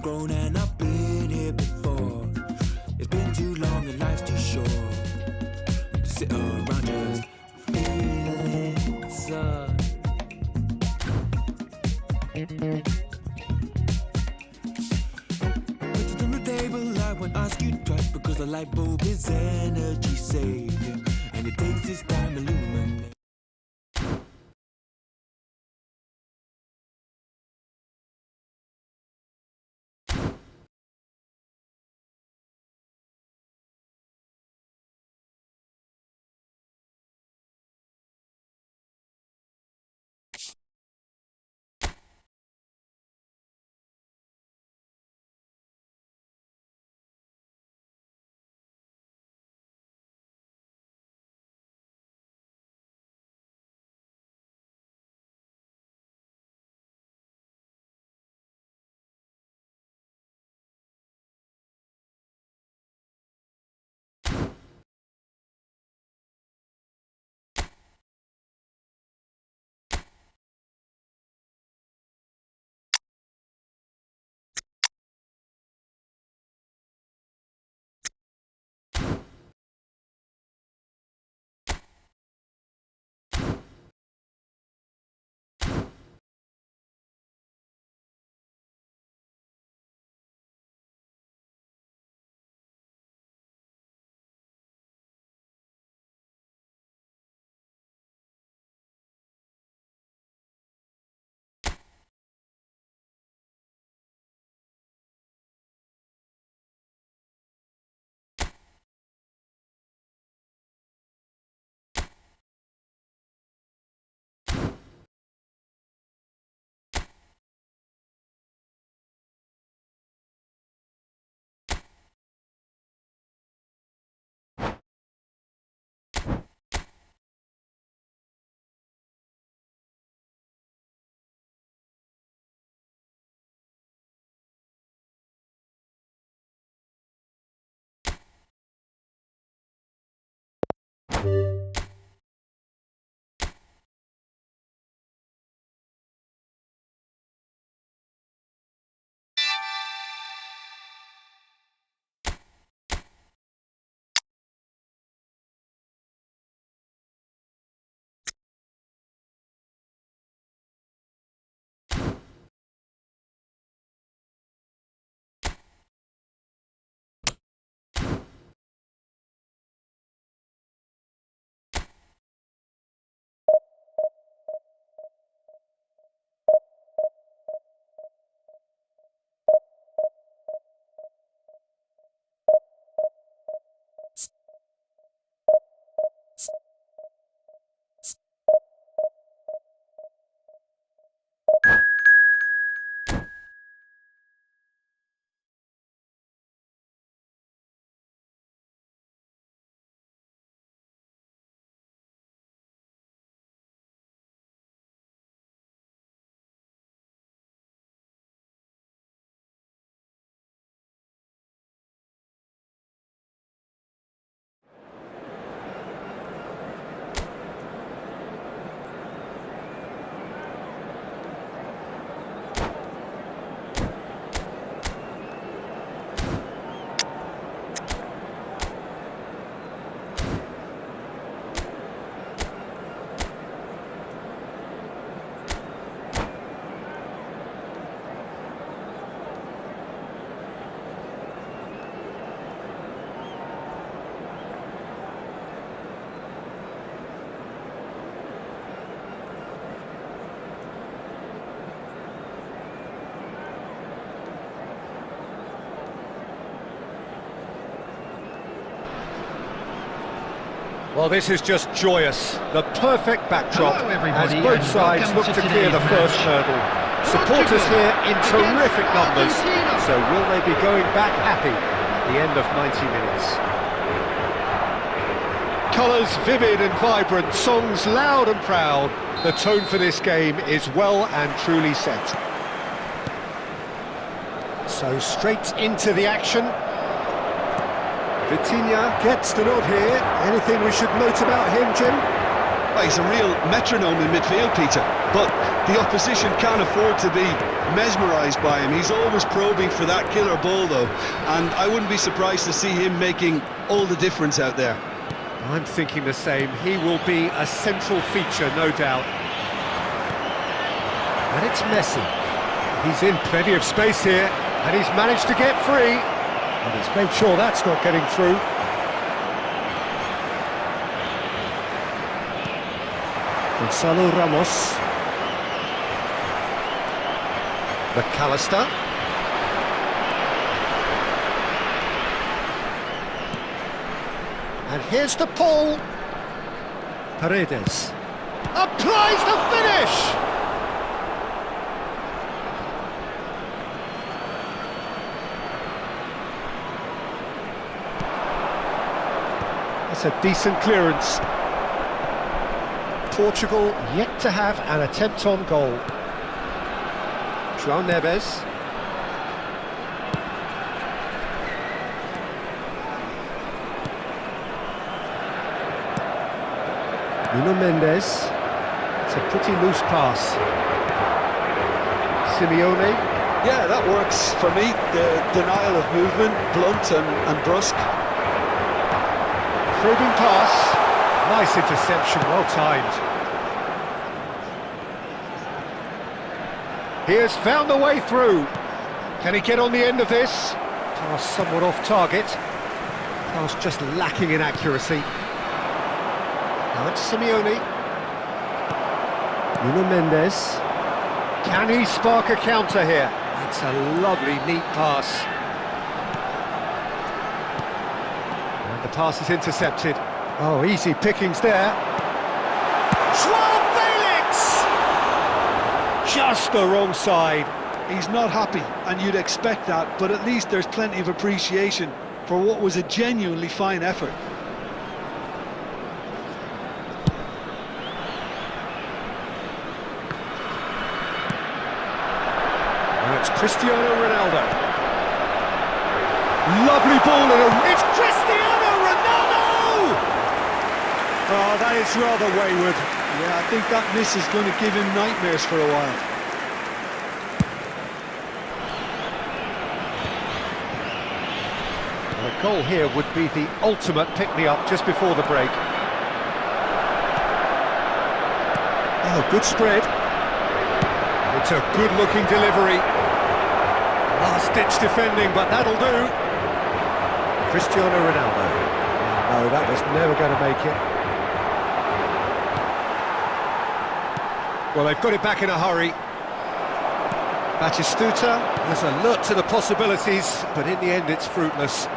I'm grown and I've been here before. It's been too long and life's too short to sit around just feeling sad. Put it on the table, I won't ask you twice, because the light bulb is energy saving and it takes its time illuminating. Well, this is just joyous. The perfect backdrop as both sides look to clear the first hurdle. Supporters here in terrific numbers. So will they be going back happy at the end of 90 minutes? Colours vivid and vibrant, songs loud and proud. The tone for this game is well and truly set. So straight into the action. Vitinha gets the nod here. Anything we should note about him, Jim? Well, he's a real metronome in midfield, Peter. but the opposition can't afford to be mesmerised by him. He's always probing for that killer ball, though, and I wouldn't be surprised to see him making all the difference out there. I'm thinking the same. He will be a central feature, no doubt. And it's Messi. He's in plenty of space here, and he's managed to get free. And he's made sure that's not getting through. Gonzalo Ramos. McAllister. And here's the pull. Paredes. Applies the finish! That's a decent clearance. Portugal yet to have an attempt on goal. João Neves. Nuno Mendes. It's a pretty loose pass. Simeone. Yeah, that works for me. The denial of movement, blunt and brusque. Probing pass. Nice interception, well timed. He has found the way through. Can he get on the end of this? Pass somewhat off target. Pass just lacking in accuracy. Now it's Simeone. Nuno Mendes. Can he spark a counter here? It's a lovely, neat pass. And the pass is intercepted. Oh, easy pickings there. João Felix! Just the wrong side. He's not happy, and you'd expect that, but at least there's plenty of appreciation for what was a genuinely fine effort. And it's Cristiano Ronaldo. Lovely ball in a... It's Cristiano Ronaldo! Oh, that is rather wayward. Yeah, I think that miss is going to give him nightmares for a while. A goal here would be the ultimate pick-me-up just before the break. Oh, good spread. It's a good-looking delivery. Last-ditch defending, but that'll do. Cristiano Ronaldo. No, that was never going to make it. Well, they've got it back in a hurry. Batistuta has alert to the possibilities, but in the end it's fruitless.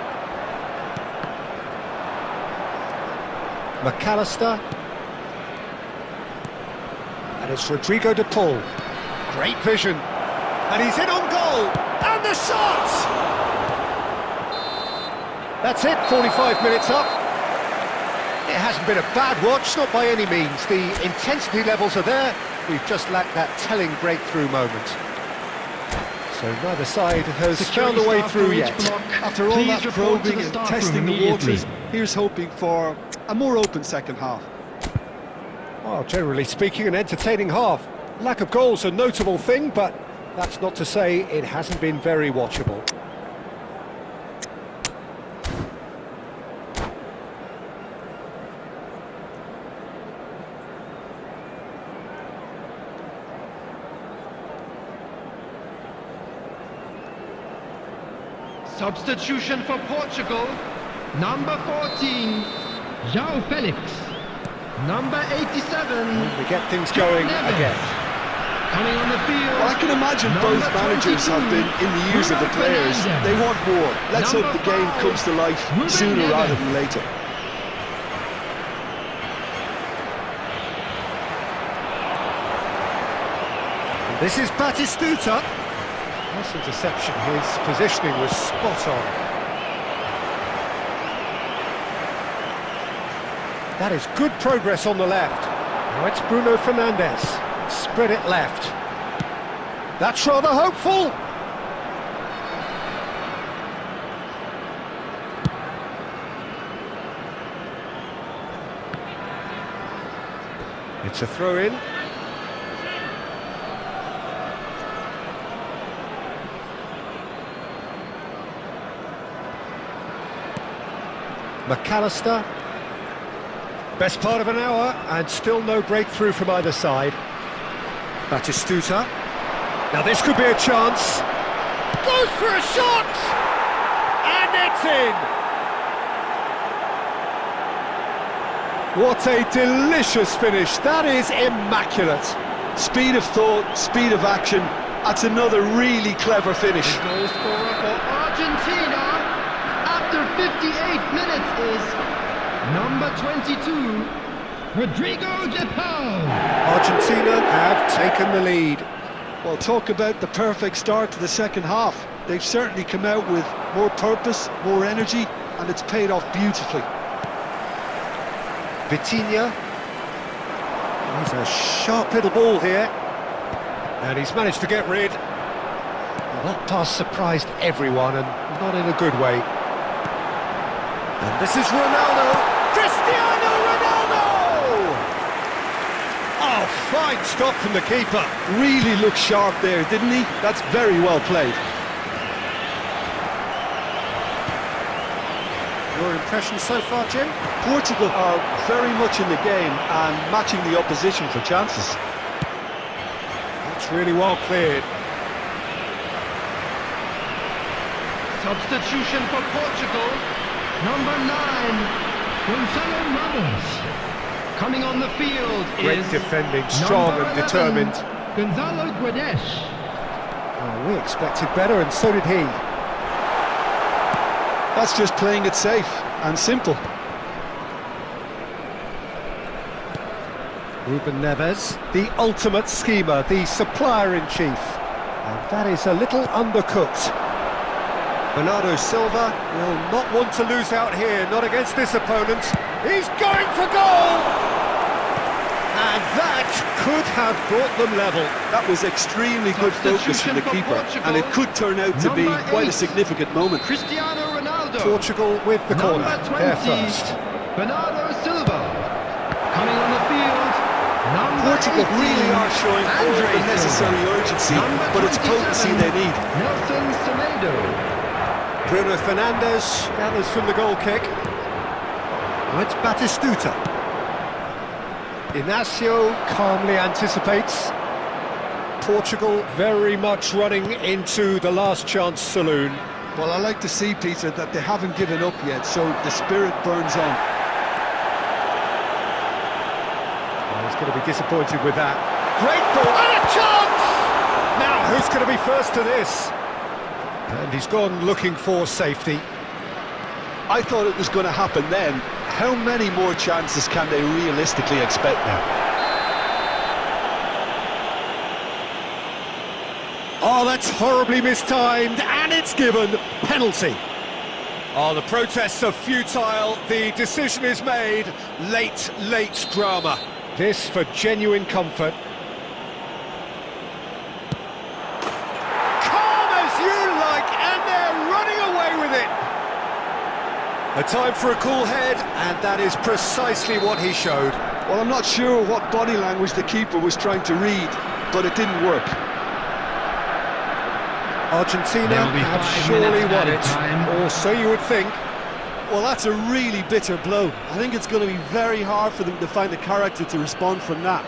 McAllister. And it's Rodrigo de Paul. Great vision. And he's in on goal. And the shot! That's it, 45 minutes up. It hasn't been a bad watch, not by any means. The intensity levels are there. We've just lacked that telling breakthrough moment. So neither side has found a way through yet. After all that probing and testing the waters, here's hoping for a more open second half. Well, generally speaking, an entertaining half. Lack of goals a notable thing, but that's not to say it hasn't been very watchable. Substitution for Portugal, number 14, João Felix. Number 87, We get things going again. coming on the field. Well, I can imagine both managers have been in the ears of the players. They want more. Let's hope the game comes to life sooner rather than later. And this is Batistuta. Nice interception. His positioning was spot on. That is good progress on the left. Now it's Bruno Fernandes. Spread it left. That's rather hopeful. It's a throw-in. McAllister. Best part of an hour, and still no breakthrough from either side. Batistuta. Now this could be a chance. Goes for a shot! And it's in! What a delicious finish. That is immaculate. Speed of thought, speed of action. That's another really clever finish. The goal scorer for Argentina after 58 minutes is number 22, Rodrigo de Paul. Argentina have taken the lead. Well, talk about the perfect start to the second half. They've certainly come out with more purpose, more energy, and it's paid off beautifully. Vitinha. He's a sharp little ball here. And he's managed to get rid. Well, that pass surprised everyone, and not in a good way. And this is Ronaldo. Cristiano Ronaldo! Oh, fine stop from the keeper. Really looked sharp there, didn't he? That's very well played. Your impression so far, Jim? Portugal are very much in the game and matching the opposition for chances. That's really well cleared. Substitution for Portugal, number 9, Gonzalo Ramos. Coming on the field Great is defending, strong number and 11, determined. Gonzalo Guedes. Oh, we expected better, and so did he. That's just playing it safe and simple. Ruben Neves, the ultimate schemer, the supplier-in-chief. And that is a little undercooked. Bernardo Silva will not want to lose out here, not against this opponent. He's going for goal! And that could have brought them level. That was extremely good focus from the keeper, and it could turn out to be quite a significant moment. Cristiano Ronaldo. Portugal with the corner, Number 20, they're first. Bernardo Silva. Coming on the field, number Portugal 18, really are showing all Andre the necessary Silva. urgency, Number but it's potency 27, they need. Nelson Semedo. Bruno Fernandes gathers from the goal kick. Oh, it's Batistuta. Inacio calmly anticipates. Portugal very much running into the last chance saloon. Well, I like to see, Peter, that they haven't given up yet, so the spirit burns on. Oh, he's going to be disappointed with that. Great ball, and a chance! Now, who's going to be first to this? And he's gone looking for safety. I thought it was going to happen then. How many more chances can they realistically expect now? Oh, that's horribly mistimed, and it's given. Penalty. Oh, the protests are futile. The decision is made. Late drama. This for genuine comfort. Calm as you like, and they're running away with it. A time for a cool head, and that is precisely what he showed. Well, I'm not sure what body language the keeper was trying to read, but it didn't work. Argentina There will be have 5 surely minutes won added it, time. or so you would think. Well, that's a really bitter blow. I think it's going to be very hard for them to find the character to respond from that.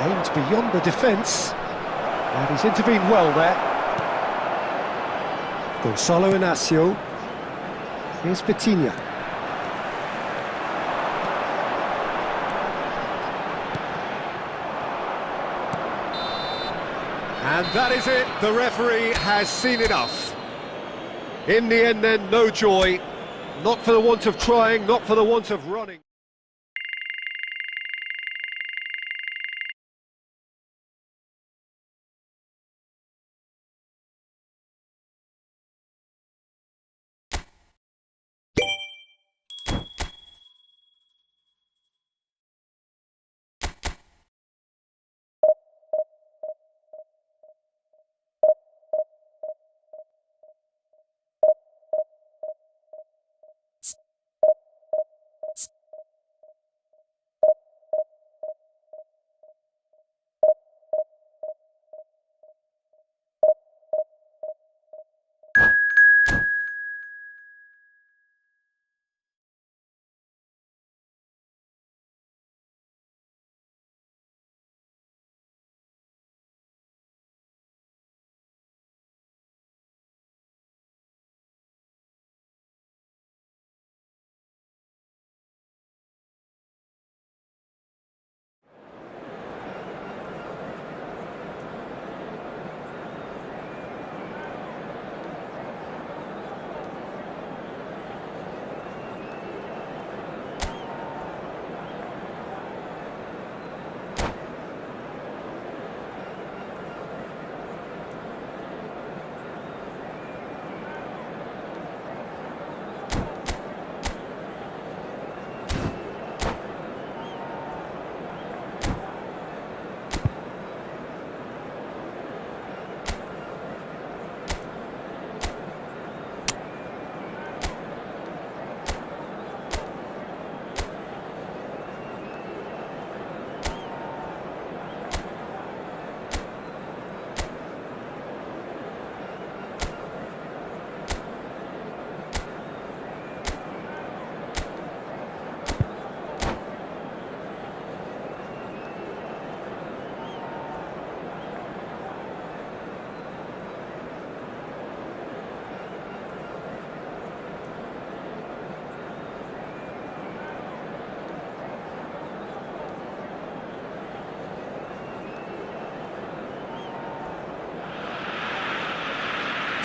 Aimed beyond the defence, and he's intervened well there. Gonzalo Inacio. Here's Vitinha. And that is it. The referee has seen enough. In the end then, no joy. Not for the want of trying, not for the want of running.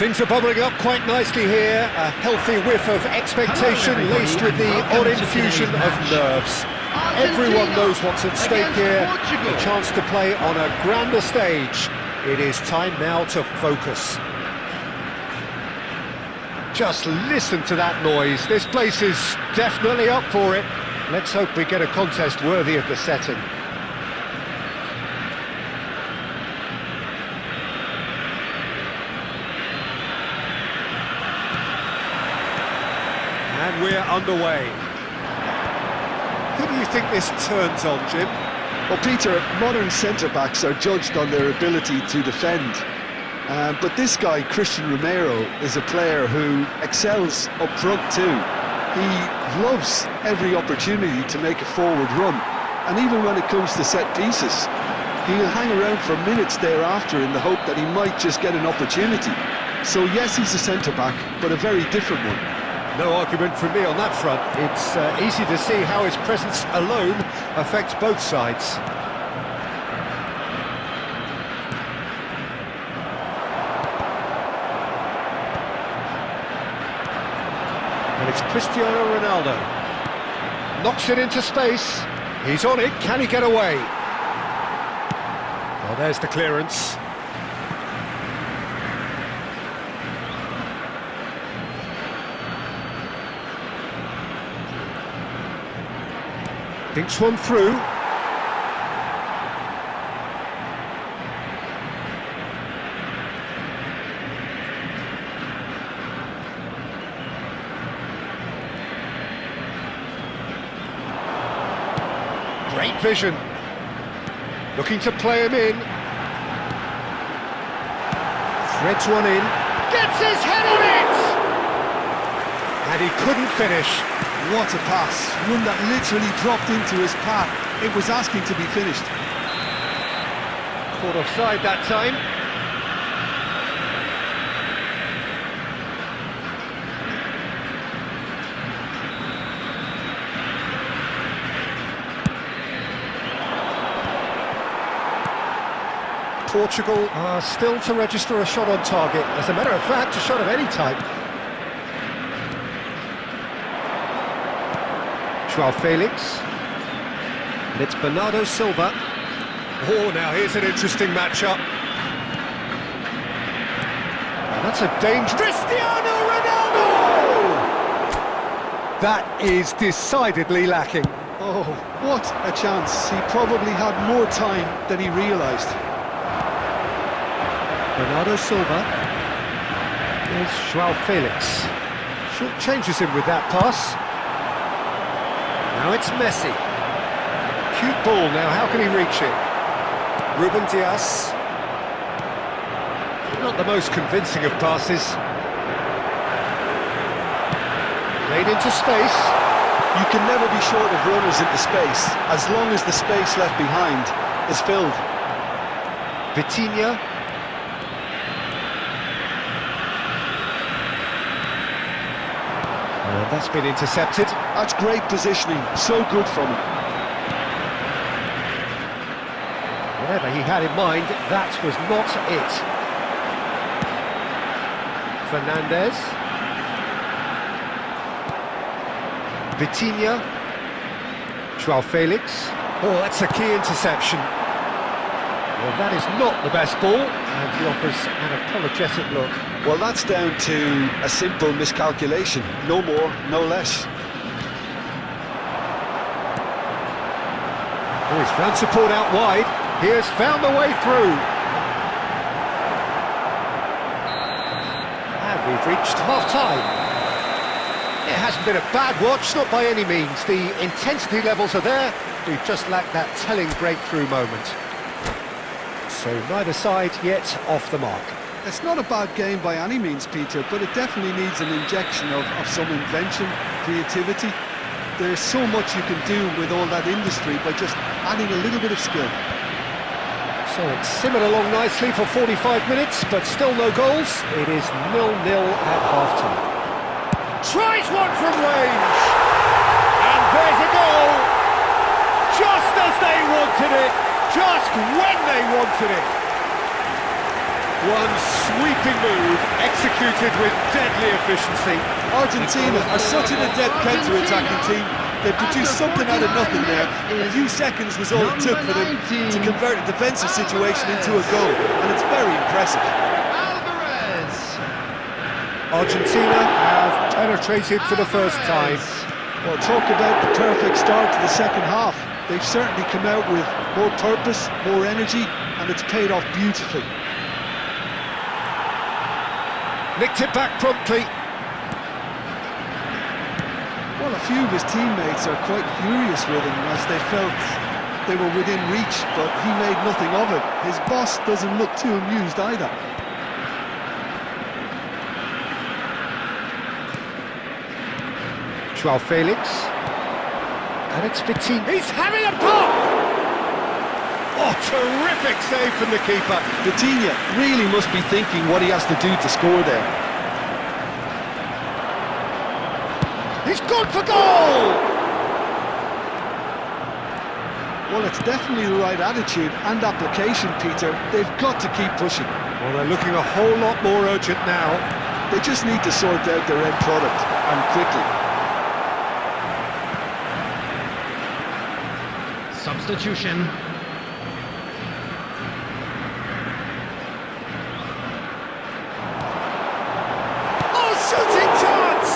Things are bubbling up quite nicely here. A healthy whiff of expectation Hello, laced with the everybody, odd and welcome to infusion today's of match. nerves. Everyone knows what's at stake against here. Portugal. A chance to play on a grander stage. It is time now to focus. Just listen to that noise. This place is definitely up for it. Let's hope we get a contest worthy of the setting. And we're underway. Who do you think this turns on, Jim? Well, Peter, modern centre-backs are judged on their ability to defend. But this guy, Christian Romero, is a player who excels up front too. He loves every opportunity to make a forward run. And even when it comes to set pieces, he'll hang around for minutes thereafter in the hope that he might just get an opportunity. So yes, he's a centre-back, but a very different one. No argument from me on that front. It's easy to see how his presence alone affects both sides. And it's Cristiano Ronaldo. Knocks it into space. He's on it. Can he get away? Well, there's the clearance. Thinks one through. Great vision. Looking to play him in. Threads one in. Gets his head on it! And he couldn't finish. What a pass, one that literally dropped into his path. It was asking to be finished. Caught offside that time. Portugal are still to register a shot on target. As a matter of fact, a shot of any type. Joao Felix, and it's Bernardo Silva. Oh, now here's an interesting matchup. Now that's a danger. Cristiano Ronaldo! That is decidedly lacking. Oh, what a chance. He probably had more time than he realised. Bernardo Silva. Here's Joao Felix. Short changes him with that pass. Now it's Messi. Cute ball now, how can he reach it? Ruben Dias. Not the most convincing of passes. Played into space. You can never be short of runners into space, as long as the space left behind is filled. Vitinha. Oh, that's been intercepted. That's great positioning, so good from him. Whatever he had in mind, that was not it. Fernandez. Vitinha. Joao Felix. Oh, that's a key interception. Well, that is not the best ball, and he offers an apologetic look. Well, that's down to a simple miscalculation. No more, no less. Oh, he's found support out wide. He has found the way through. And we've reached half-time. It hasn't been a bad watch, not by any means. The intensity levels are there. We've just lacked that telling breakthrough moment. So neither side yet off the mark. It's not a bad game by any means, Peter, but it definitely needs an injection of some invention, creativity. There's so much you can do with all that industry by just adding a little bit of skill. So it's simmered along nicely for 45 minutes, but still no goals. It is 0-0 at half-time. Tries one from range! And there's a goal! Just as they wanted it! Just when they wanted it! One sweeping move, executed with deadly efficiency. Argentina are such an adept counter-attacking team. They produced something out of nothing there. A few seconds was all it took for them to convert a defensive situation into a goal, and it's very impressive. Argentina have penetrated for the first time. Well, talk about the perfect start to the second half. They've certainly come out with more purpose, more energy, and it's paid off beautifully. Nicked it back promptly. Well, a few of his teammates are quite furious with him as they felt they were within reach, but he made nothing of it. His boss doesn't look too amused either. Joao Felix. And it's Vitinha. He's having a pop! Oh, terrific save from the keeper. Vitinha really must be thinking what he has to do to score there. He's gone for goal! Well, it's definitely the right attitude and application, Peter. They've got to keep pushing. Well, they're looking a whole lot more urgent now. They just need to sort out their end product, and quickly. Substitution. Oh, shooting chance!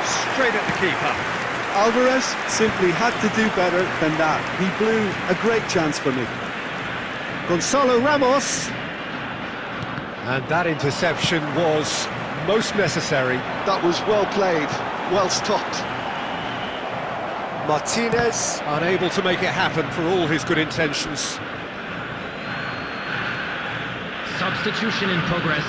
Straight at the keeper. Alvarez simply had to do better than that. He blew a great chance for me. Gonzalo Ramos. And that interception was most necessary. That was well played, well stopped. Martinez unable to make it happen for all his good intentions. Substitution in progress.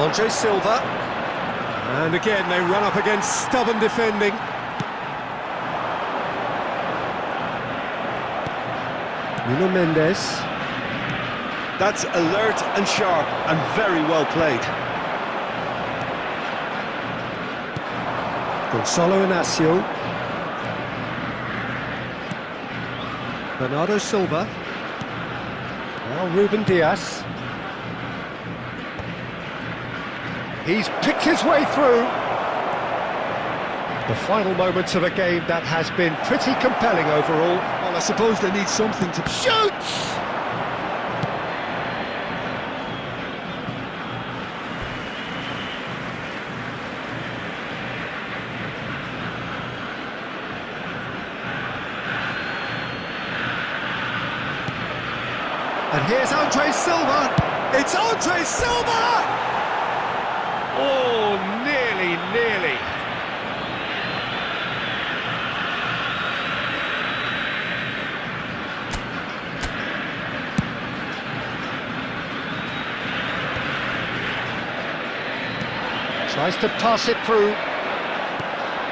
Andre Silva. And again they run up against stubborn defending. Nuno Mendes. That's alert and sharp and very well played. Gonzalo Inacio. Bernardo Silva. Now Ruben Diaz. He's picked his way through. The final moments of a game that has been pretty compelling overall. Well, I suppose they need something to... Shoots! And here's Andre Silva. It's Andre Silva! Oh, nearly. Tries to pass it through.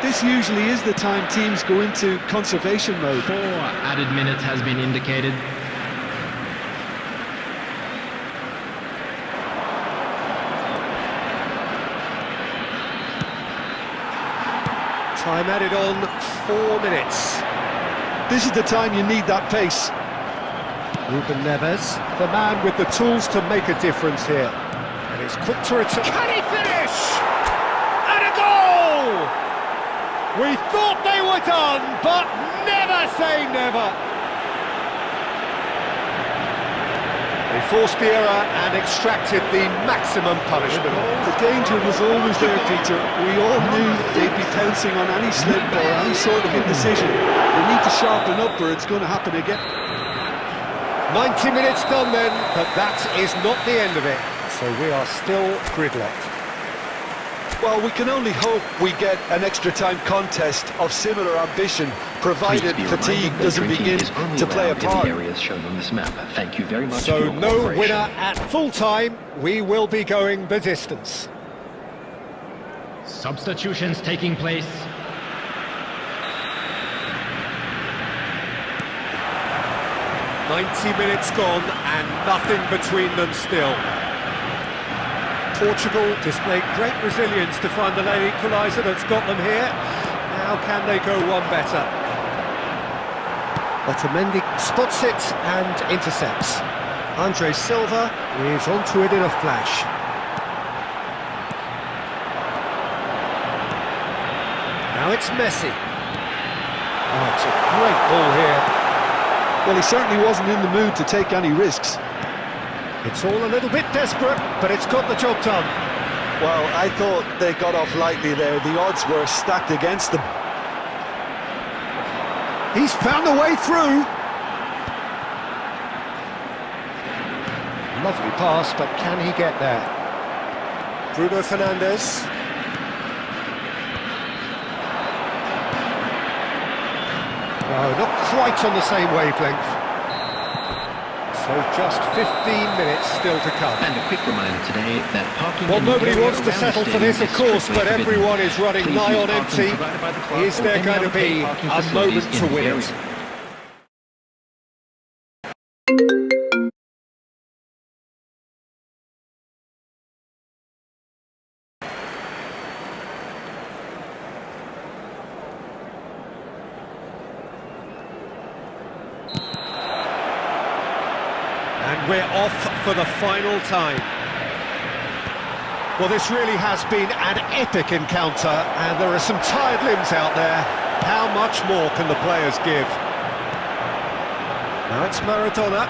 This usually is the time teams go into conservation mode. 4 added minutes has been indicated. Time added on 4 minutes. This is the time you need that pace. Ruben Neves, the man with the tools to make a difference here. And it's quick to return. Can he finish? And a goal! We thought they were done, but never say never. They forced the error and extracted the maximum punishment. The danger was always there, Peter. We all knew they'd be pouncing on any slip or any sort of indecision. They need to sharpen up or it's going to happen again. 90 minutes done then, but that is not the end of it. So we are still gridlocked. Well, we can only hope we get an extra time contest of similar ambition, provided fatigue doesn't begin to play a part. Areas shown on this map. Thank you very much. So no winner at full time. We will be going the distance. Substitutions taking place. "90 minutes gone and nothing between them still. Portugal displayed great resilience to find the late equaliser that's got them here. Now can they go one better? Otamendi spots it and intercepts. Andre Silva is onto it in a flash. Now it's Messi. Oh, it's a great ball here. Well, he certainly wasn't in the mood to take any risks. It's all a little bit desperate, but it's got the job done. Well, I thought they got off lightly there. The odds were stacked against them. He's found a way through. Lovely pass, but can he get there? Bruno Fernandes. No, not quite on the same wavelength. So just 15 minutes still to come. And a quick reminder today that parking... Well, nobody wants to settle for this, of course, but everyone is running nigh on empty. Is there going to be a moment to win it? And we're off for the final time. Well, this really has been an epic encounter, and there are some tired limbs out there. How much more can the players give? Now it's Maradona.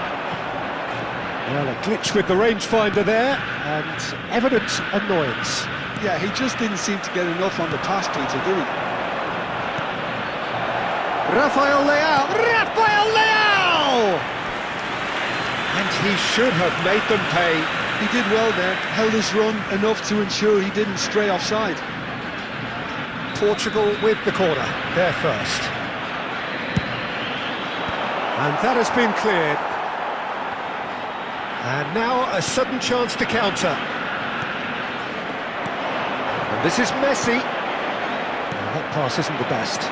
Well, a glitch with the rangefinder there, and evident annoyance. Yeah, he just didn't seem to get enough on the pass, Peter, did he? Rafael Leao! Rafael Leao! And he should have made them pay. He did well there, held his run enough to ensure he didn't stray offside. Portugal with the corner, they're first. And that has been cleared. And now a sudden chance to counter. And this is Messi. Well, that pass isn't the best.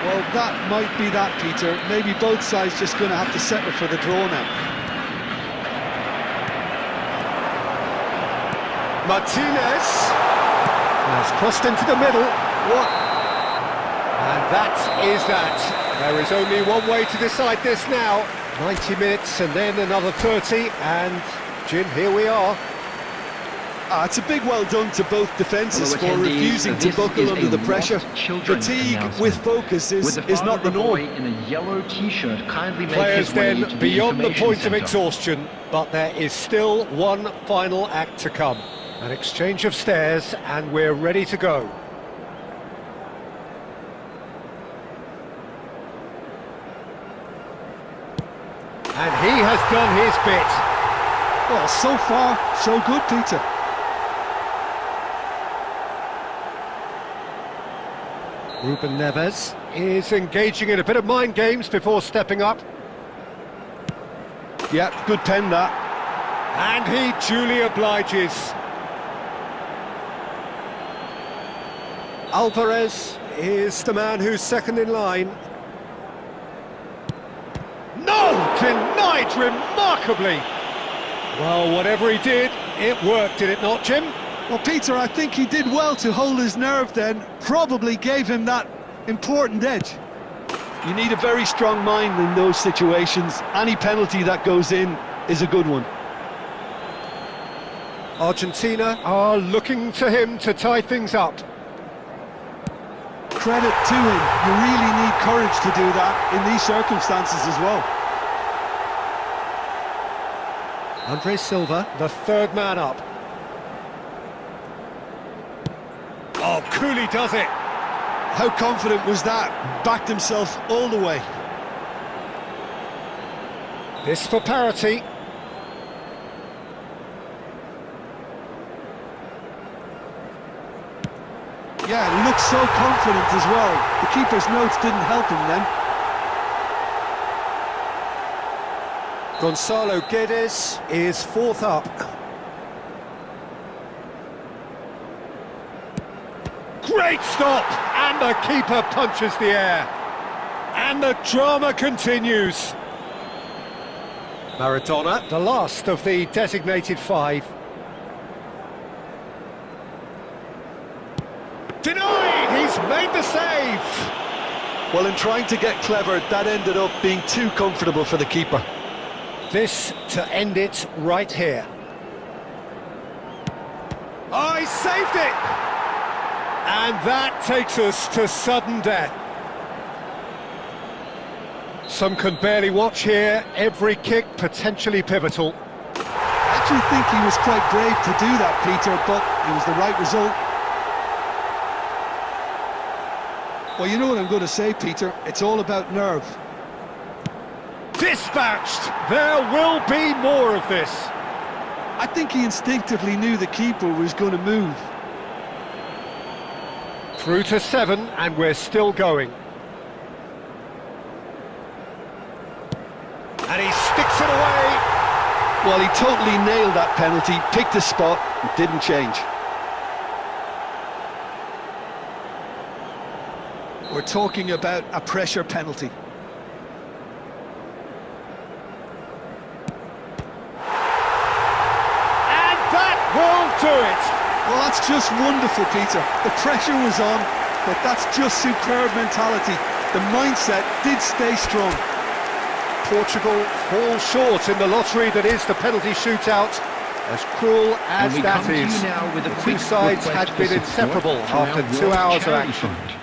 Well, that might be that, Peter. Maybe both sides just going to have to settle for the draw now. Martinez has crossed into the middle. What? And that is that. There is only one way to decide this now. 90 minutes and then another 30, and Jim, here we are. It's a big well done to both defences for refusing to buckle under the pressure. Fatigue with focus is not the norm. In a yellow t-shirt kindly made Players his way then to beyond the point of centre. exhaustion, but there is still one final act to come. An exchange of stares, and we're ready to go. And he has done his bit. Well, so far, so good, Peter. Ruben Neves is engaging in a bit of mind games before stepping up. Yeah, good pen that. And he duly obliges. Alvarez is the man who's second in line. No! Denied remarkably! Well, whatever he did, it worked, did it not, Jim? Well, Peter, I think he did well to hold his nerve then. Probably gave him that important edge. You need a very strong mind in those situations. Any penalty that goes in is a good one. Argentina are looking to him to tie things up. Credit to him. You really need courage to do that in these circumstances as well. Andre Silva, the third man up. Oh, Cooley does it. How confident was that? Backed himself all the way. This for parity. Yeah, he looks so confident as well. The keeper's notes didn't help him then. Gonzalo Guedes is fourth up. Great stop! And the keeper punches the air. And the drama continues. Maradona, the last of the designated five. Denied! He's made the save! Well, in trying to get clever, that ended up being too comfortable for the keeper. This to end it right here. Oh, he saved it! And that takes us to sudden death. Some can barely watch here, every kick potentially pivotal. I actually think he was quite brave to do that, Peter, but it was the right result. Well, you know what I'm going to say, Peter, it's all about nerve. Dispatched! There will be more of this. I think he instinctively knew the keeper was going to move. Through to 7, and we're still going. And he sticks it away. Well, he totally nailed that penalty, picked a spot, and didn't change. We're talking about a pressure penalty. And that will do it. Well, that's just wonderful, Peter. The pressure was on, but that's just superb mentality. The mindset did stay strong. Portugal fall short in the lottery that is the penalty shootout. As cruel as And we that come to you is, now with a the two quick sides request had been for support inseparable for our after 2 World hours of Charity action. Fund.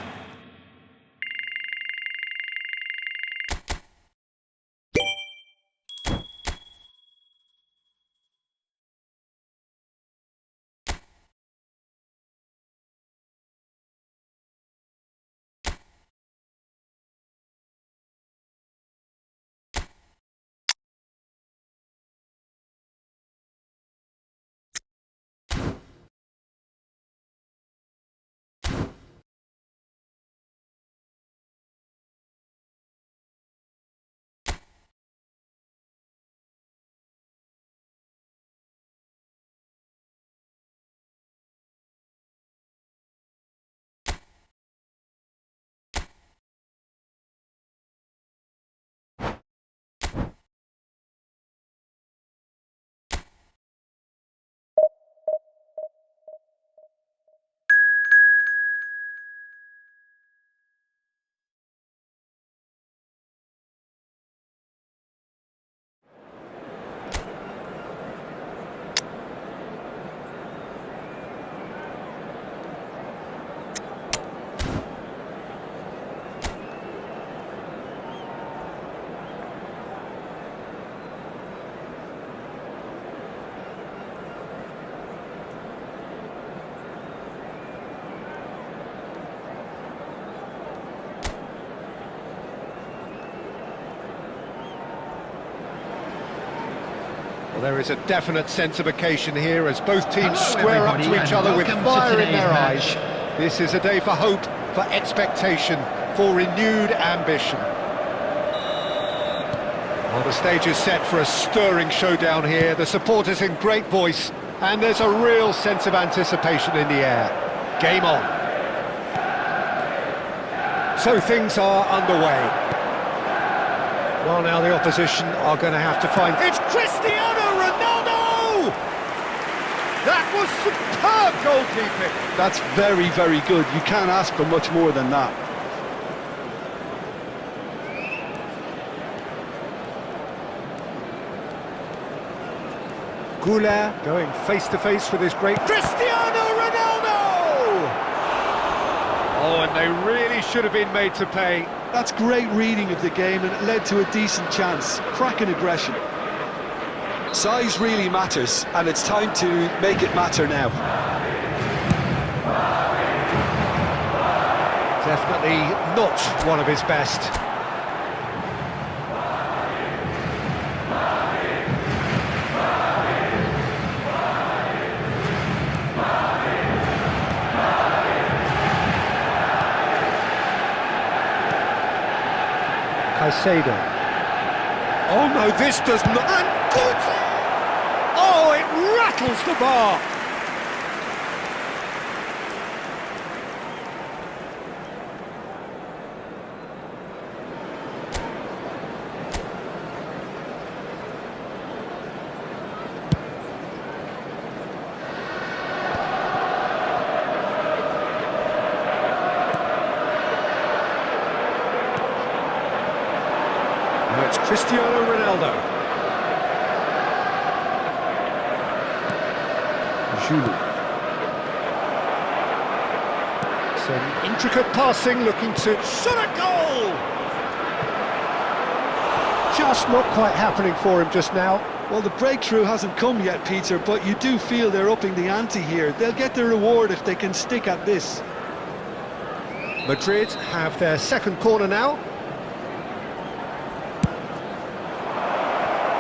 Well, there is a definite sense of occasion here as both teams Hello, square up to everybody, each and other with welcome to fire in today's their match. eyes. This is a day for hope, for expectation, for renewed ambition. Well, the stage is set for a stirring showdown here. The supporters in great voice, and there's a real sense of anticipation in the air. Game on. So things are underway. Well, now the opposition are going to have to find... It's Cristiano Ronaldo! That was superb goalkeeping. That's very, very good. You can't ask for much more than that. Goulart going face-to-face with his great... Cristiano Ronaldo! Oh, and they really should have been made to pay. That's great reading of the game, and it led to a decent chance. Cracking aggression. Size really matters, and it's time to make it matter now. Definitely not one of his best. Caicedo. Oh no, this does not... And good! Oh, it rattles the bar! Now it's Cristiano Ronaldo. Some intricate passing, looking to shot a goal! Just not quite happening for him just now. Well, the breakthrough hasn't come yet, Peter, but you do feel they're upping the ante here. They'll get their reward if they can stick at this. Madrid have their second corner now.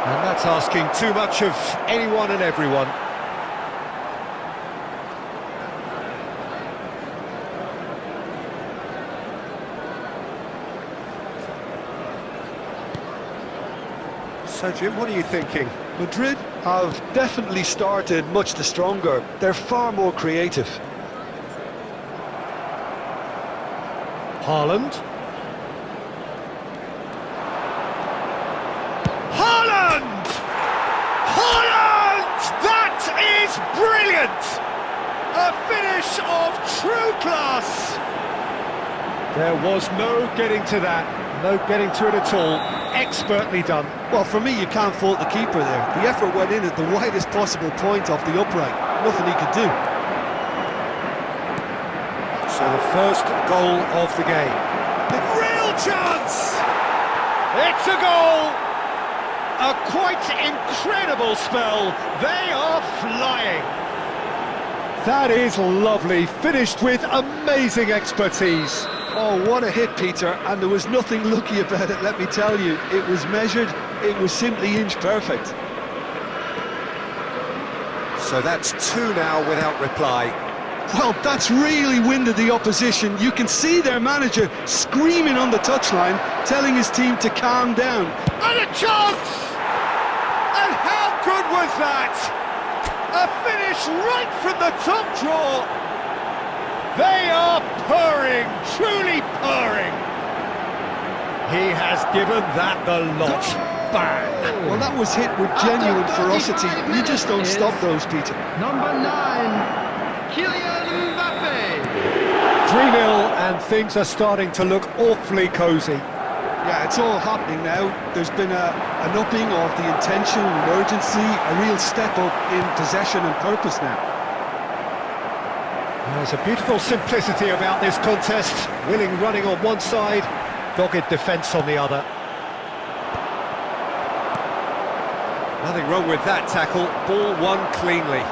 And that's asking too much of anyone and everyone. So, Jim, what are you thinking? Madrid have definitely started much the stronger. They're far more creative. Haaland. Haaland! Haaland! That is brilliant! A finish of true class! There was no getting to that, no getting to it at all. Expertly done. Well, for me, you can't fault the keeper there. The effort went in at the widest possible point off the upright. Nothing he could do. So the first goal of the game. The real chance! It's a goal! A quite incredible spell. They are flying. That is lovely, finished with amazing expertise. Oh, what a hit, Peter, and there was nothing lucky about it, let me tell you. It was measured, it was simply inch perfect. So that's two now without reply. Well, that's really winded the opposition. You can see their manager screaming on the touchline, telling his team to calm down. And a chance! And how good was that? A finish right from the top draw. They are purring, truly purring. He has given that the lot. Bang! Well, that was hit with genuine ferocity. You just don't stop those, Peter. Number 9, Kylian Mbappe. 3-0 and things are starting to look awfully cosy. Yeah, it's all happening now. There's been an upping of the intention and urgency, a real step up in possession and purpose now. There's a beautiful simplicity about this contest. Willing running on one side, dogged defence on the other. Nothing wrong with that tackle, ball won cleanly.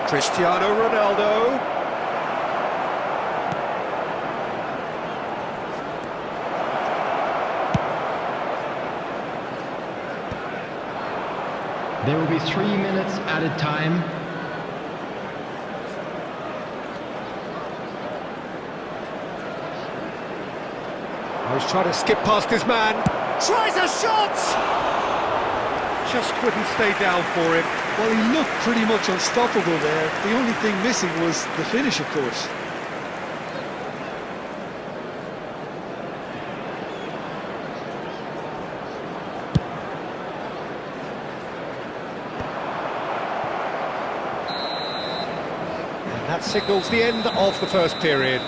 Cristiano Ronaldo. There will be 3 minutes added time. He's trying to skip past his man. Tries a shot! Just couldn't stay down for him. Well, he looked pretty much unstoppable there. The only thing missing was the finish, of course. And that signals the end of the first period.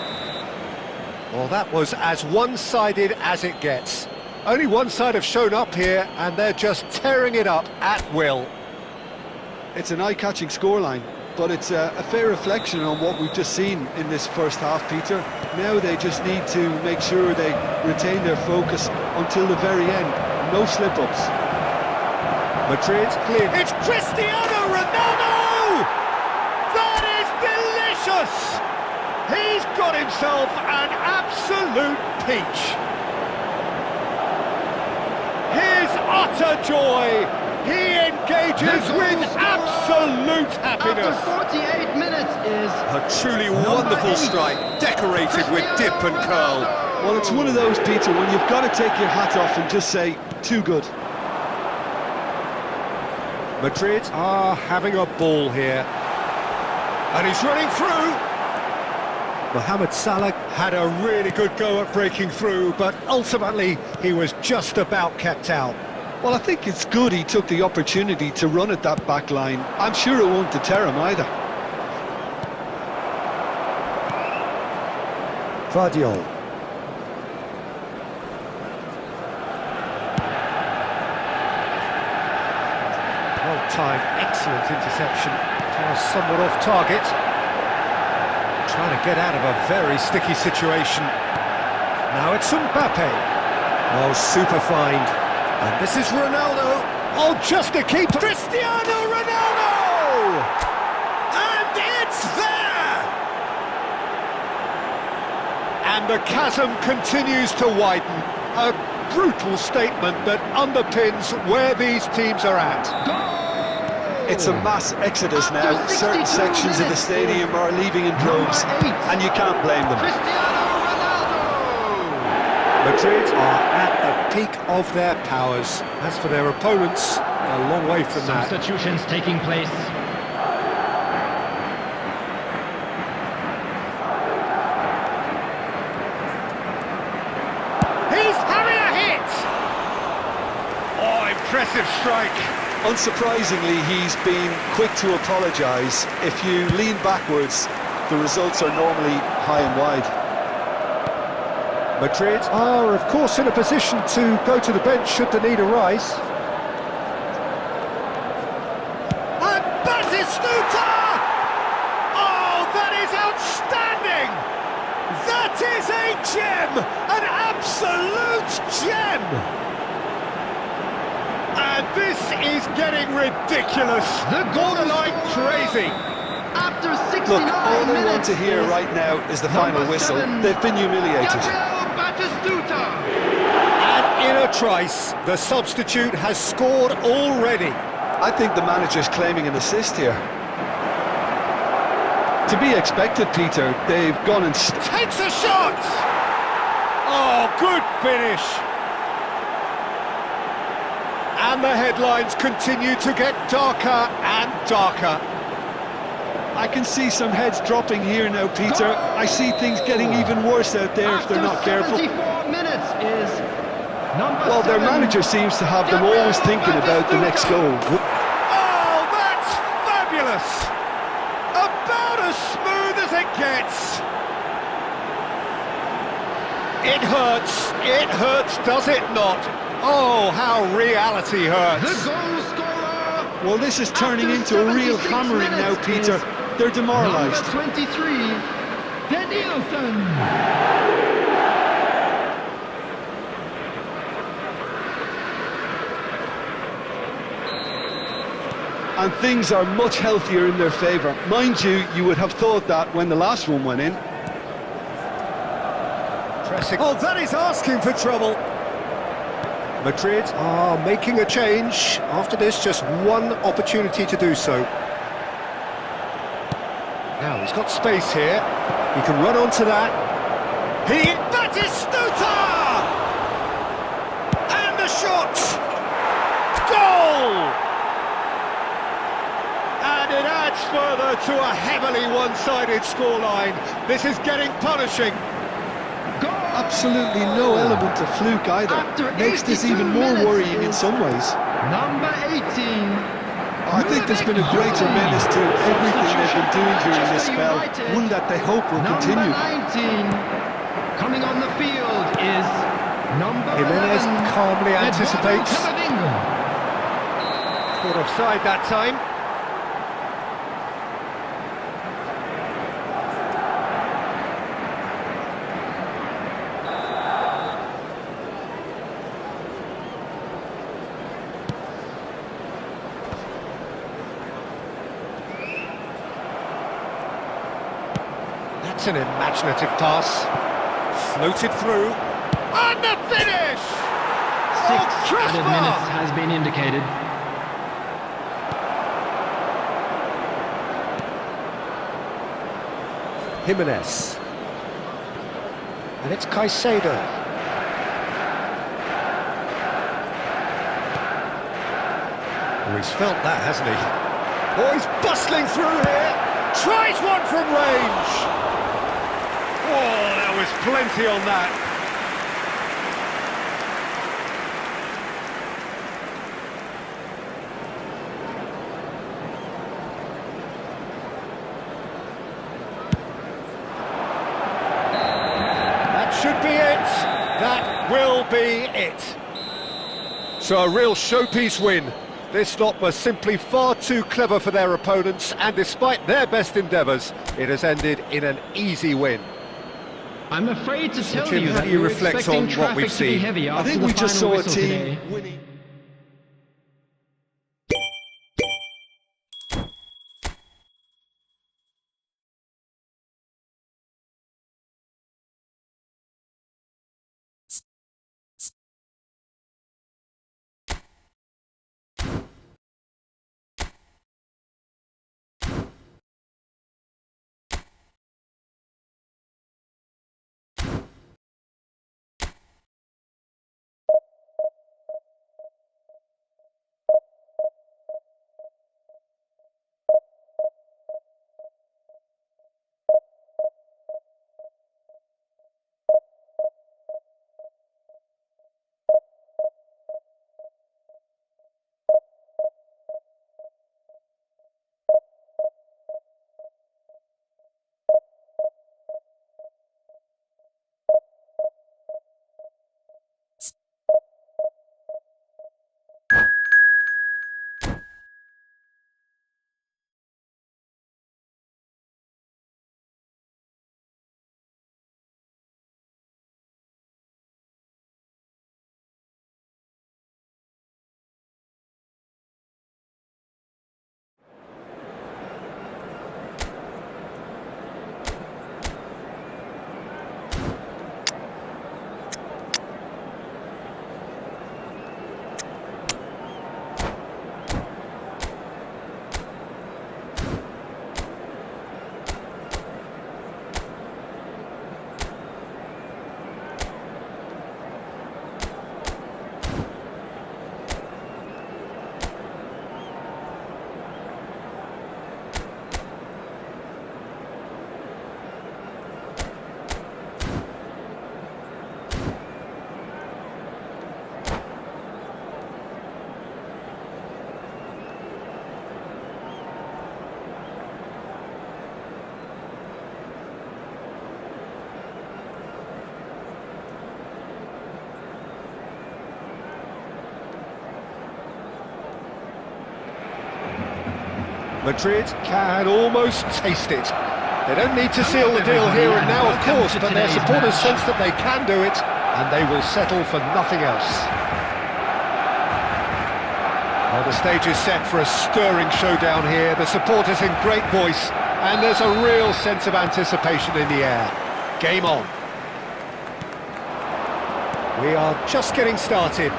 Well, that was as one-sided as it gets. Only one side have shown up here, and they're just tearing it up at will. It's an eye-catching scoreline, but it's a fair reflection on what we've just seen in this first half, Peter. Now they just need to make sure they retain their focus until the very end. No slip-ups. Madrid clear. It's Cristiano Ronaldo! That is delicious! He's got himself an absolute peach. His utter joy. He engages with absolute happiness. After 48 minutes is... A truly wonderful strike, decorated with dip and curl. Well, it's one of those, Peter, when you've got to take your hat off and just say, too good. Madrid are having a ball here. And he's running through. Mohamed Salah had a really good go at breaking through, but ultimately he was just about kept out. Well, I think it's good he took the opportunity to run at that back line. I'm sure it won't deter him either. Vardiol. Well-timed, excellent interception. Somewhat off target. Trying to get out of a very sticky situation. Now it's Mbappe. Oh, super find. And this is Ronaldo. Oh, just a keeper. Cristiano Ronaldo! And it's there! And the chasm continues to widen. A brutal statement that underpins where these teams are at. It's a mass exodus now. Certain sections of the stadium are leaving in droves, and you can't blame them. Madrid are at the peak of their powers. As for their opponents, a long way from that. Substitutions taking place. He's having a hit! Oh, impressive strike. Unsurprisingly, he's been quick to apologise. If you lean backwards, the results are normally high and wide. Madrid are, of course, in a position to go to the bench should the need arise. And Batistuta! Oh, that is outstanding! That is a gem! An absolute gem! And this is getting ridiculous. The Borderline crazy. After 69 Look, all they minutes want to hear right now is the final whistle. They've been humiliated. And in a trice, the substitute has scored already. I think the manager's claiming an assist here. To be expected, Peter. They've gone and... Takes a shot! Oh, good finish. And the headlines continue to get darker and darker. I can see some heads dropping here now, Peter. I see things getting even worse out there if they're not careful. 74 minutes is number Well, their 7. manager seems to have them always thinking about the next goal. Oh, that's fabulous! About as smooth as it gets. It hurts, does it not? Oh, how reality hurts. The goal scorer. Well, this is turning into a real hammering now, Peter. They're demoralised. Number 23, Danielson. And things are much healthier in their favour. Mind you, you would have thought that when the last one went in. Oh, that is asking for trouble. Madrid are making a change. After this, just one opportunity to do so. Now, he's got space here. He can run onto that. Batistuta! And the shot! Goal! And it adds further to a heavily one-sided scoreline. This is getting punishing. Absolutely no element of fluke either. Makes this even more worrying in some ways. Number 18. I think there's been a great tremendous to everything they've been doing during this spell. One that they hope will continue. Number 19. Coming on the field is number Jimenez 11. calmly anticipates. Camavinga. Caught offside that time. That's an imaginative pass. Floated through. And the finish! 6 added minutes has been indicated. Jimenez. And it's Caicedo. Oh, he's felt that, hasn't he? Oh, he's bustling through here. Tries one from range. Oh, there was plenty on that. Should be it. That will be it. So a real showpiece win. This lot was simply far too clever for their opponents, and despite their best endeavours, it has ended in an easy win. I'm afraid to tell Jim, you how that do you we're reflect expecting on what traffic we've to be seen? heavy I after think the we just final saw a whistle team today. winning. Madrid can almost taste it. They don't need to seal the deal here and now, of course, but their supporters sense that they can do it, and they will settle for nothing else. Well, the stage is set for a stirring showdown here. The supporters in great voice, and there's a real sense of anticipation in the air. Game on. We are just getting started.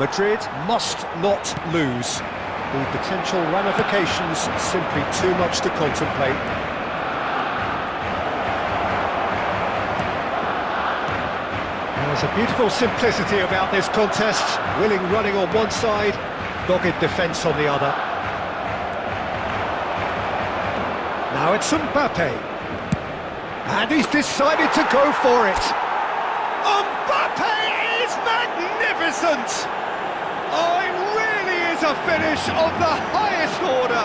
Madrid must not lose. The potential ramifications simply too much to contemplate. There's a beautiful simplicity about this contest. Willing running on one side, dogged defence on the other. Now it's Mbappe. And he's decided to go for it. Mbappe is magnificent! Oh, it really is a finish of the highest order.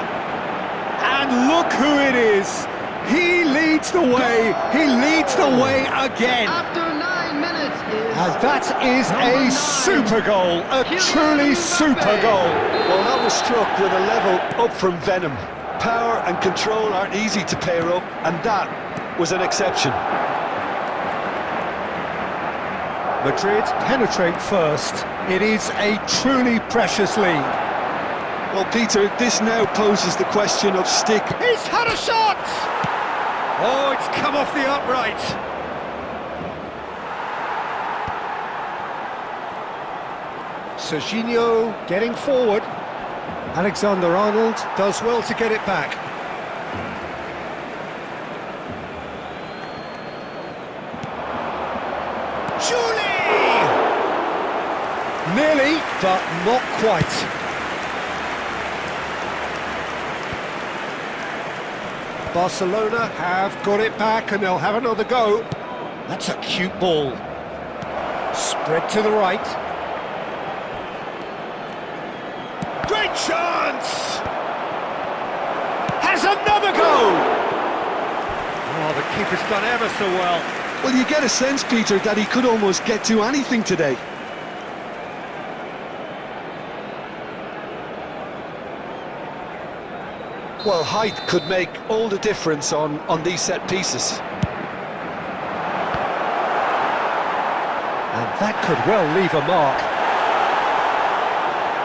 And look who it is. He leads the way. He leads the way again. After 9 minutes is And that is a super goal. A truly super goal. Well, that was struck with a level up from Venom. Power and control aren't easy to pair up, and that was an exception. Madrid penetrate first. It is a truly precious lead. Well, Peter, this now poses the question of stick. He's had a shot! Oh, it's come off the upright. Serginho getting forward. Alexander-Arnold does well to get it back. Nearly, but not quite. Barcelona have got it back and they'll have another go. That's a cute ball. Spread to the right. Great chance! Has another go! Oh, the keeper's done ever so well. Well, you get a sense, Peter, that he could almost get to anything today. Well, height could make all the difference on these set pieces. And that could well leave a mark.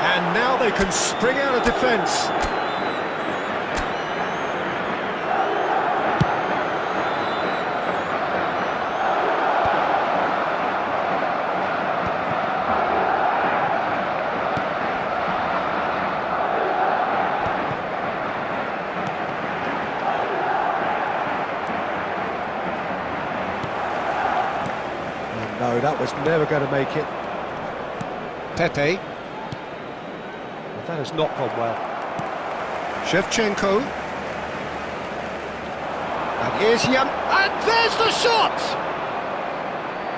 And now they can spring out of defence. No, that was never going to make it. Pepe. Well, that has not gone well. Shevchenko. And here's Yam. And there's the shot!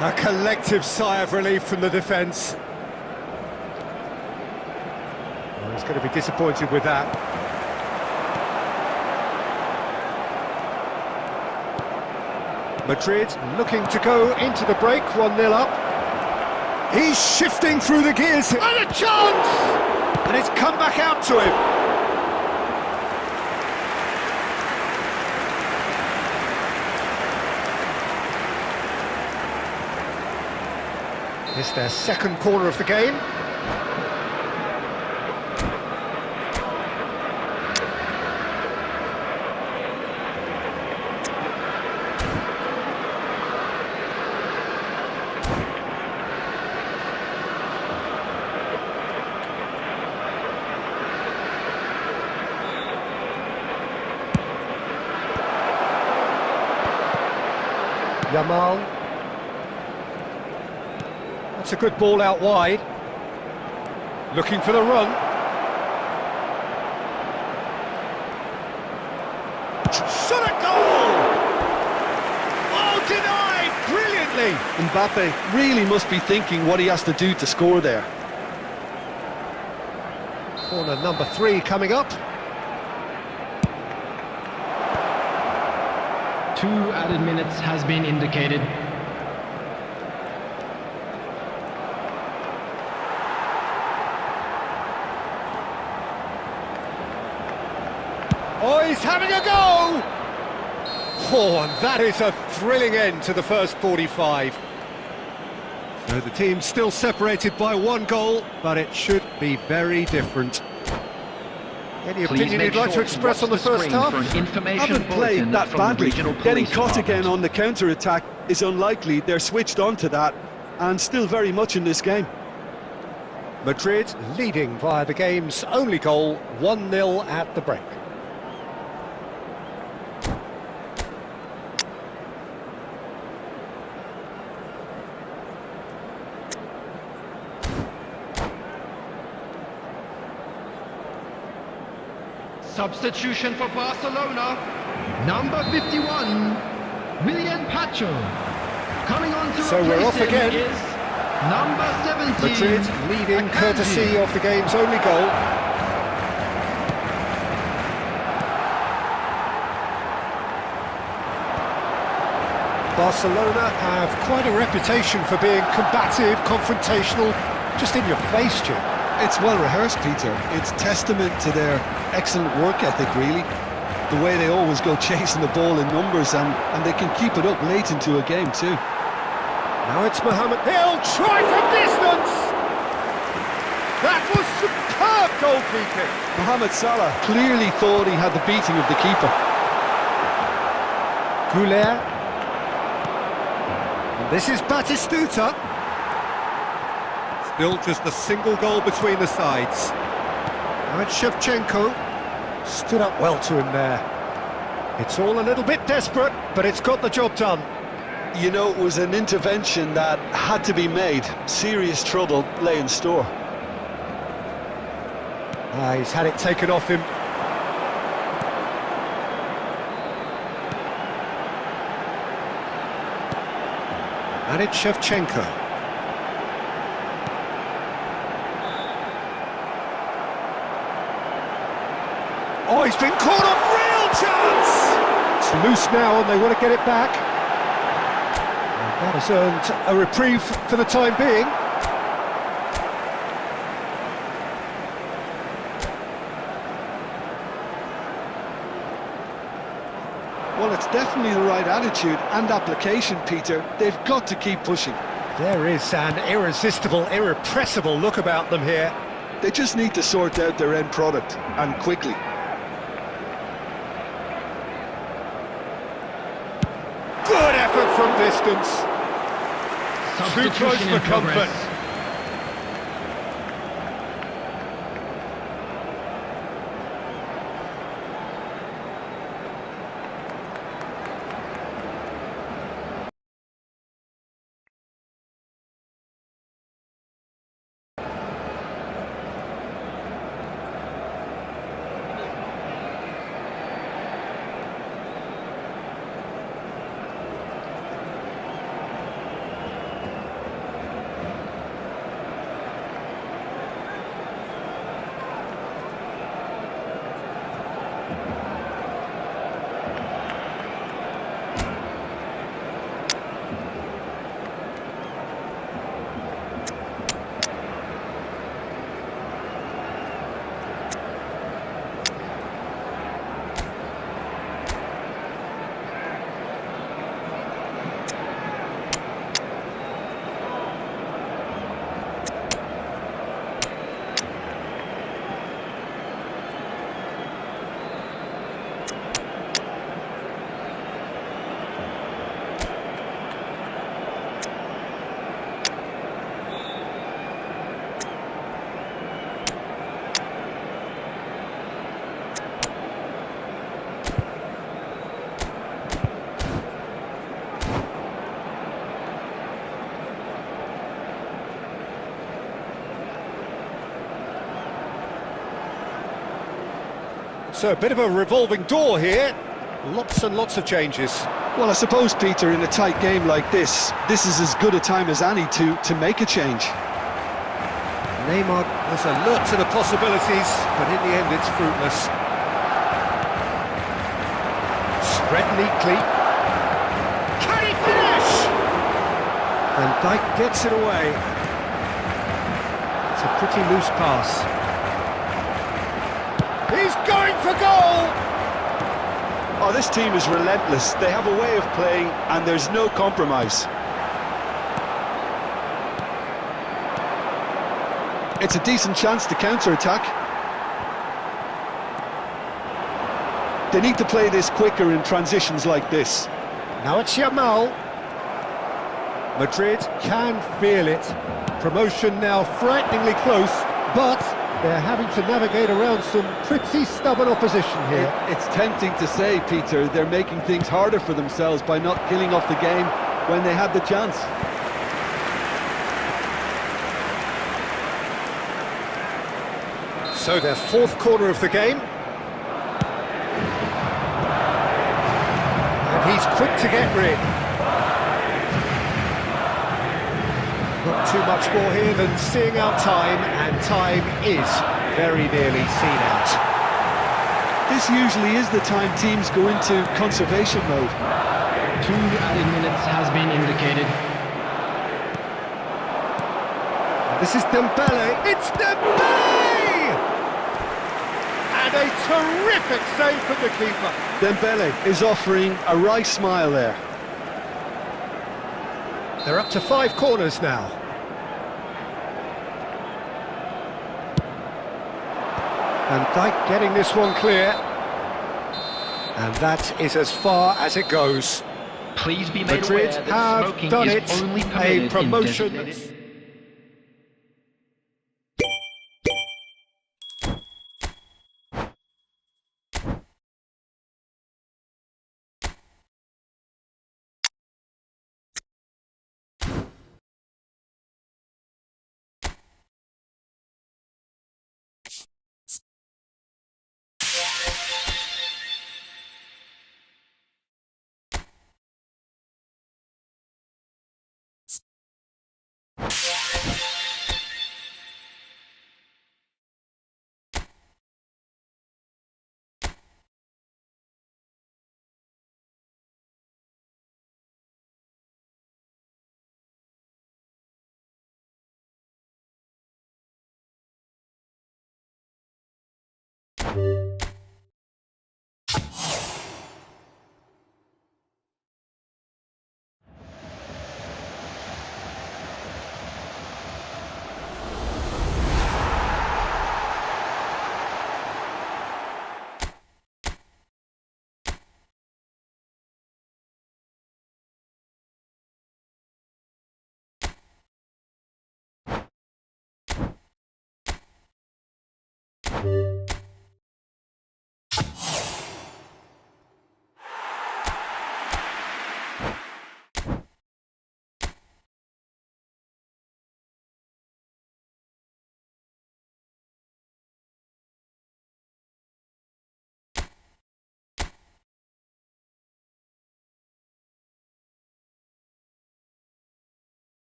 A collective sigh of relief from the defence. Well, he's going to be disappointed with that. Madrid looking to go into the break, 1-0 up. He's shifting through the gears. And a chance! And it's come back out to him. It's their second corner of the game. Yamal. That's a good ball out wide. Looking for the run. Shot a goal! Oh, denied! Brilliantly! Mbappe really must be thinking what he has to do to score there. Corner number 3 coming up. 2 added minutes has been indicated. Oh, he's having a go! Oh, and that is a thrilling end to the first 45. So the team's still separated by 1 goal, but it should be very different. Any opinion you'd like to express on the first half? Haven't played that badly. Getting caught again on the counter-attack is unlikely. They're switched on to that and still very much in this game. Madrid leading via the game's only goal, 1-0 at the break. Substitution for Barcelona. Number 51, William Pacho. Coming on to So we're off again. Is number 17. Madrid leading courtesy of the game's only goal. Barcelona have quite a reputation for being combative, confrontational, just in your face, Jim. It's well rehearsed, Peter. It's testament to their excellent work ethic, really. The way they always go chasing the ball in numbers, and they can keep it up late into a game too. Now it's Mohamed. He'll try from distance! That was superb goalkeeping! Mohamed Salah clearly thought he had the beating of the keeper. Goulet. And this is Batistuta. Still just a single goal between the sides. Now it's Shevchenko. Stood up well to him there. It's all a little bit desperate, but it's got the job done. You know, it was an intervention that had to be made. Serious trouble lay in store. He's had it taken off him. And it's Shevchenko. Oh, he's been caught on, real chance! It's loose now and they want to get it back. And that has earned a reprieve for the time being. Well, it's definitely the right attitude and application, Peter. They've got to keep pushing. There is an irresistible, irrepressible look about them here. They just need to sort out their end product, and quickly. Good effort from distance. Too close Substitution for in comfort. progress. So a bit of a revolving door here. Lots and lots of changes. Well, I suppose, Peter, in a tight game like this is as good a time as any to make a change. Neymar was alert to the possibilities, but in the end it's fruitless. Spread neatly. Can he finish? And Dijk gets it away. It's a pretty loose pass. He's going for goal! Oh, this team is relentless. They have a way of playing, and there's no compromise. It's a decent chance to counter-attack. They need to play this quicker in transitions like this. Now it's Yamal. Madrid can feel it. Promotion now frighteningly close, but they're having to navigate around some pretty stubborn opposition here. It's tempting to say, Peter, they're making things harder for themselves by not killing off the game when they had the chance. So their fourth corner of the game. And he's quick to get rid. Not too much more here than seeing out time, and time is very nearly seen out. This usually is the time teams go into conservation mode. 2 added minutes has been indicated. This is Dembele. It's Dembele! And a terrific save from the keeper. Dembele is offering a wry smile there. They're up to 5 corners now. And Dijk getting this one clear. And that is as far as it goes. Please be made Madrid aware that have smoking done is it. only A permitted in promotion. designated